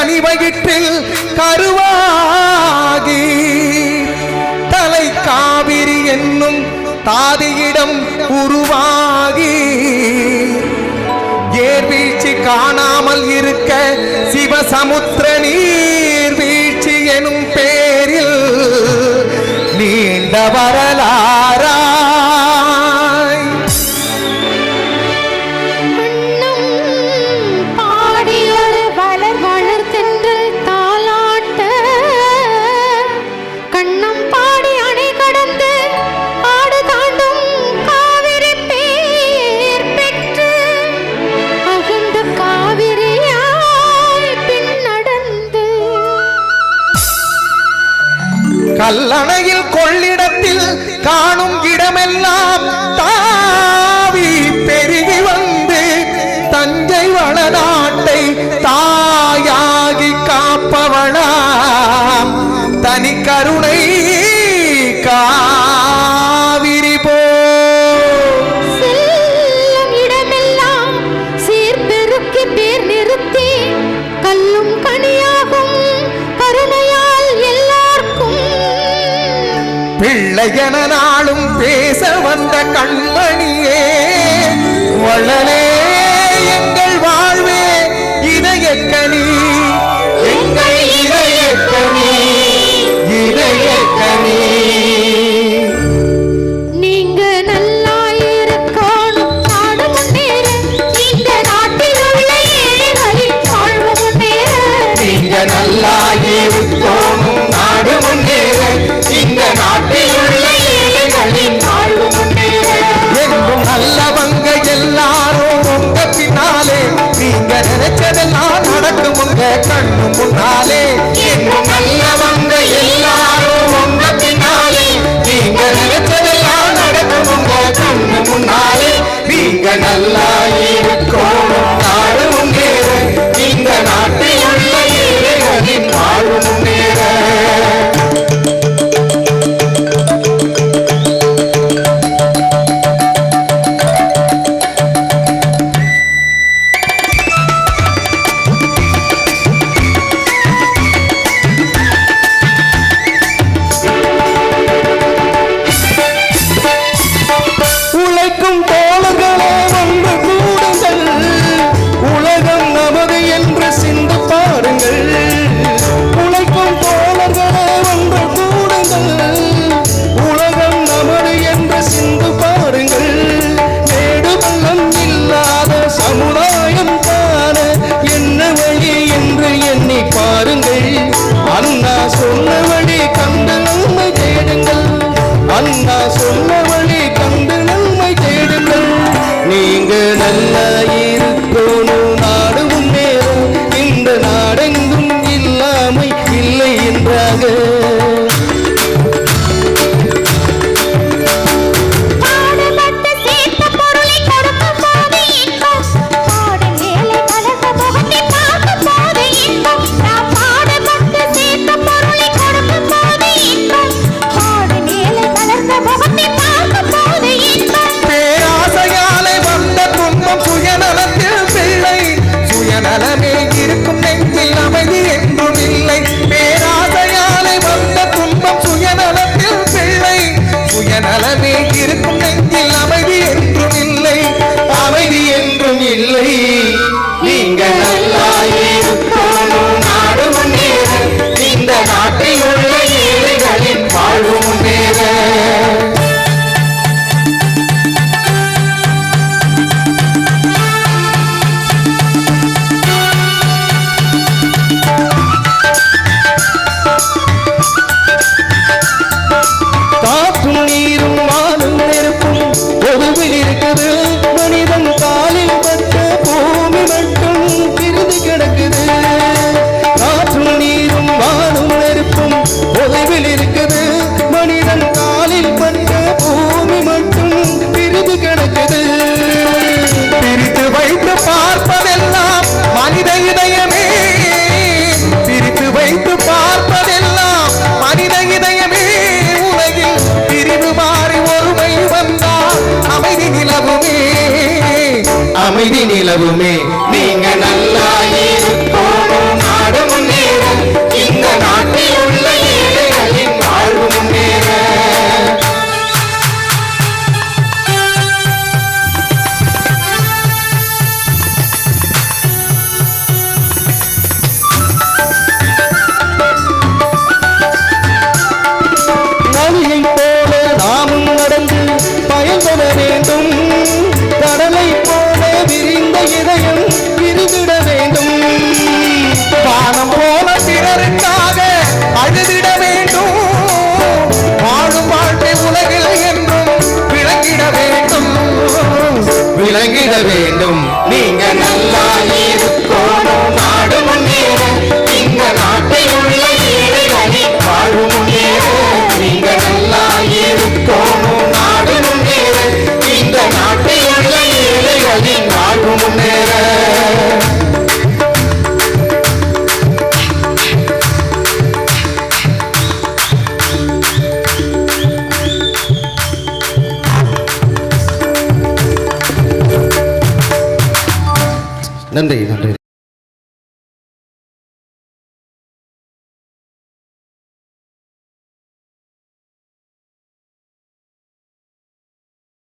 மணி வயிற்றில் கருவாகி தலை காவிரி என்னும் தாதியிடம் உருவாகி ஏர்வீழ்ச்சி காணாமல் இருக்க சிவசமுத்திர நீர்வீழ்ச்சி எனும் பேரில் நீண்ட வரலாறா கல்லணையில் கொள்ளிடத்தில் காணும் இடமெல்லாம் தாவி பெருகி வந்து தஞ்சை வளநாட்டை தாயாகி காப்பவளாம் தனி கருணை காவிரி போ இடமெல்லாம் சீர்பெருக்கி பேர் நிறுத்தி கல்லும் கனியாகும் கருணையால் எல்லாருக்கும் பிள்ளையன நாளும் பேச வந்த கண்மணியே வள்ளலே எங்கள் வாழ்வே இதயக்கனி எங்கள் இதயக்கனி இதயக்கனி நீங்க நல்லா இருக்கணும் நாடு முன்னேற இந்த நாட்டில் உள்ள ஏழைகளின் வாழ்வு முன்னேற நீங்க நல்லா இருக்கணும் நாடு முன்னேற இந்த நாட்டில் உள்ள ஏழைகளின் வாழ்வு முன்னேற எங்கும் நல்லவங்க எல்லாரும் உங்க பின்னாலே நீங்க நினைச்சதெல்லாம் நடக்கும் உங்க கண்ணு முன்னாலே எங்கும் நல்லவங்க எல்லாரும் உங்க பின்னாலே நீங்க நினைச்சதெல்லாம் நடக்கும் உங்க கண்ணு முன்னாலே நீங்க நல்லா இருக்கணும் நாடு முன்னேற இந்த நாட்டில் உள்ள ஏழைகளின் வாழ்வு முன்னேற அண்ணா சொன்னவழி கண்டு நன்மை தேடுங்கள் நீங்க நல்லா இருக்கணும் நாடு முன்னேற இந்த நாடெங்கும் இல்லாமை இல்லை என்றாக அமைதி நிலவுமே நீங்க நல்லா இருக்கணும் நாடு நீங்க நல்லா இருக்கணும் நாடு முன்னேற இந்த நாட்டில் உள்ள ஏழைகளின் வாழ்வு முன்னேற நீங்க நல்லா இருக்கணும் நாடு முன்னேற இந்த நாட்டில் உள்ள ஏழைகளின் வாழ்வு முன்னேற நன்றி நன்றி.